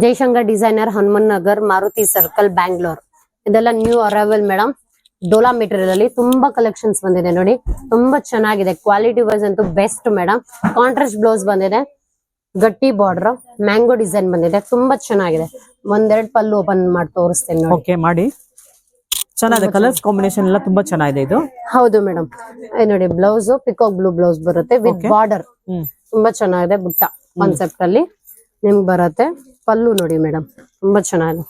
Jaishankar designer, Hanuman Nagar, Maruti circle, Bangalore. ಇದೆಲ್ಲ new arrival madam. ಡೋಲಾ material ಅಲ್ಲಿ ತುಂಬಾ ಕಲೆಕ್ಷನ್ಸ್ ಬಂದಿದೆ ನೋಡಿ. ತುಂಬಾ ಚೆನ್ನಾಗಿದೆ. ಕ್ವಾಲಿಟಿ ವೈಸ್ ಅಂತೂ ಬೆಸ್ಟ್ ಮೇಡಮ್. ಕಾಂಟ್ರಾಸ್ಟ್ ಬ್ಲೌಸ್ ಬಂದಿದೆ, ಗಟ್ಟಿ ಬಾರ್ಡರ್, ಮ್ಯಾಂಗೋ ಡಿಸೈನ್ ಬಂದಿದೆ. ತುಂಬಾ ಚೆನ್ನಾಗಿದೆ. ಒಂದೆರಡು ಪಲ್ಲು ಓಪನ್ ಮಾಡಿ ತೋರಿಸ್ತೇನೆ ನೋಡಿ. ಓಕೆ ಮಾಡಿ. ಚೆನ್ನಾಗಿದೆ. ಕಲರ್ಸ್ ಕಾಂಬಿನೇಷನ್ ಎಲ್ಲ ತುಂಬಾ ಚೆನ್ನಾಗಿದೆ ಇದು. ಹೌದು ಮೇಡಮ್. ನೋಡಿ ಬ್ಲೌಸ್ ಪಿಕಾಕ್ ಬ್ಲೂ ಬ್ಲೌಸ್ ಬರುತ್ತೆ ವಿತ್ ಬಾರ್ಡರ್. ತುಂಬಾ ಚೆನ್ನಾಗಿದೆ. ಬುಟ್ಟ ಕಾನ್ಸೆಪ್ಟ್ ಅಲ್ಲಿ ನಿಮ್ಗೆ ಬರುತ್ತೆ. ಪಲ್ಲು ನೋಡಿ ಮೇಡಮ್, ತುಂಬಾ ಚೆನ್ನಾಗಿದೆ.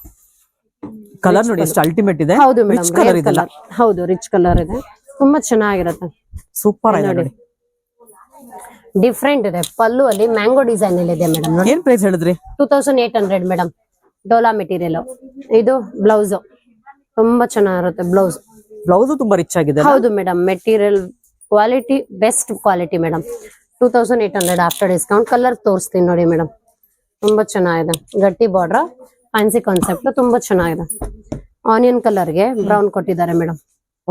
ಕಲರ್ ನೋಡಿ ಎಷ್ಟು ಅಲ್ಟಿಮೇಟ್ ಇದೆ. ಹೌದು ಮೇಡಮ್. ಹೌದು, ರಿಚ್ ಕಲರ್ ಇದೆ. ತುಂಬಾ ಚೆನ್ನಾಗಿರುತ್ತೆ. ಸೂಪರ್ ಆಗಿದೆ ನೋಡಿ. ಡಿಫ್ರೆಂಟ್ ಇದೆ. ಪಲ್ಲು ಅಲ್ಲಿ ಮ್ಯಾಂಗೋ ಡಿಸೈನ್ ಅಲ್ಲಿ ಇದೆ ಮೇಡಮ್. ಏನ್ ಪ್ರೈಸ್ ಹೇಳಿದ್ರಿ? 2800 ಮೇಡಮ್. ಡೋಲಾ ಮೆಟೀರಿಯಲ್. ಇದು ಬ್ಲೌಸ್ ತುಂಬಾ ಚೆನ್ನಾಗಿರುತ್ತೆ. ಬ್ಲೌಸ್ ತುಂಬಾ ರಿಚ್ ಆಗಿದೆ. ಹೌದು madam. Material quality best quality madam. 2800 after discount. Colour ತೋರಿಸ್ತೀನಿ ನೋಡಿ ಮೇಡಮ್. ತುಂಬಾ ಚೆನ್ನಾಗಿದೆ. ಗಟ್ಟಿ ಬಾರ್ಡರ್, ಫ್ಯಾನ್ಸಿ ಕಾನ್ಸೆಪ್ಟ್, ತುಂಬಾ ಚೆನ್ನಾಗಿದೆ. ಆನಿಯನ್ ಕಲರ್ಗೆ ಬ್ರೌನ್ ಕೊಟ್ಟಿದ್ದಾರೆ ಮೇಡಮ್.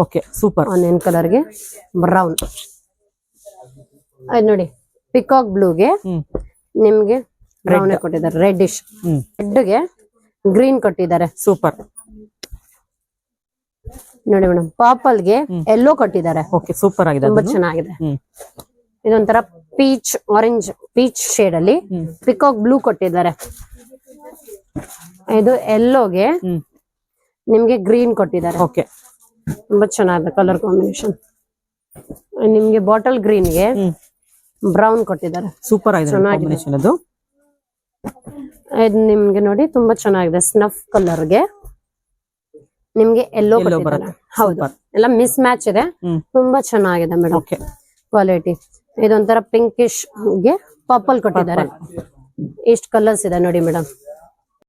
Okay super. ಆನಿಯನ್ ಕಲರ್ಗೆ ಬ್ರೌನ್. ಅದು ನೋಡಿ ಪಿಕಾಕ್ ಬ್ಲೂಗೆ ನಿಮ್ಗೆ ಬ್ರೌನ್ ಕೊಟ್ಟಿದ್ದಾರೆ. ರೆಡ್ಡಿಶ್ ರೆಡ್ಗೆ ಗ್ರೀನ್ ಕೊಟ್ಟಿದ್ದಾರೆ. ಸೂಪರ್ ನೋಡಿ ಮೇಡಮ್. ಪಾಪಲ್ಗೆ ಯೆಲ್ಲೋ ಕೊಟ್ಟಿದ್ದಾರೆ. ಓಕೆ ಸೂಪರ್ ಆಗಿದೆ. ತುಂಬಾ ಚೆನ್ನಾಗಿದೆ. ಇದೊಂಥರ ಪೀಚ್ ಆರೆಂಜ್ ಪೀಚ್ ಶೇಡ್ ಅಲ್ಲಿ ಪಿಕಾಕ್ ಬ್ಲೂ ಕೊಟ್ಟಿದ್ದಾರೆ. ಇದು ಯೆಲ್ಲೋಗೆ ನಿಮ್ಗೆ ಗ್ರೀನ್ ಕೊಟ್ಟಿದ್ದಾರೆ. ಓಕೆ ತುಂಬಾ ಚೆನ್ನಾಗಿದೆ ಕಲರ್ ಕಾಂಬಿನೇಷನ್. ನಿಮ್ಗೆ ಬಾಟಲ್ ಗ್ರೀನ್ಗೆ ಬ್ರೌನ್ ಕೊಟ್ಟಿದ್ದಾರೆ. ಸೂಪರ್ ಆಗಿದೆ ಕಾಂಬಿನೇಷನ್ ಅದು. ಇದು ನಿಮ್ಗೆ ನೋಡಿ ತುಂಬಾ ಚೆನ್ನಾಗಿದೆ. ಸ್ನಫ್ ಕಲರ್ಗೆ ನಿಮ್ಗೆ ಯೆಲ್ಲೋ ಕೊಟ್ಟಿದ್ದಾರೆ. ಹೌದು, ಎಲ್ಲ ಮಿಸ್ ಮ್ಯಾಚ್ ಇದೆ. ತುಂಬಾ ಚೆನ್ನಾಗಿದೆ ಮೇಡಮ್ ಕ್ವಾಲಿಟಿ. ಇದೊಂಥರ ಪಿಂಕಿಶ್ ಗೆ ಪರ್ಪಲ್ ಕೊಟ್ಟಿದ್ದಾರೆ. ಇಷ್ಟು ಕಲರ್ಸ್ ಇದೆ ನೋಡಿ ಮೇಡಮ್.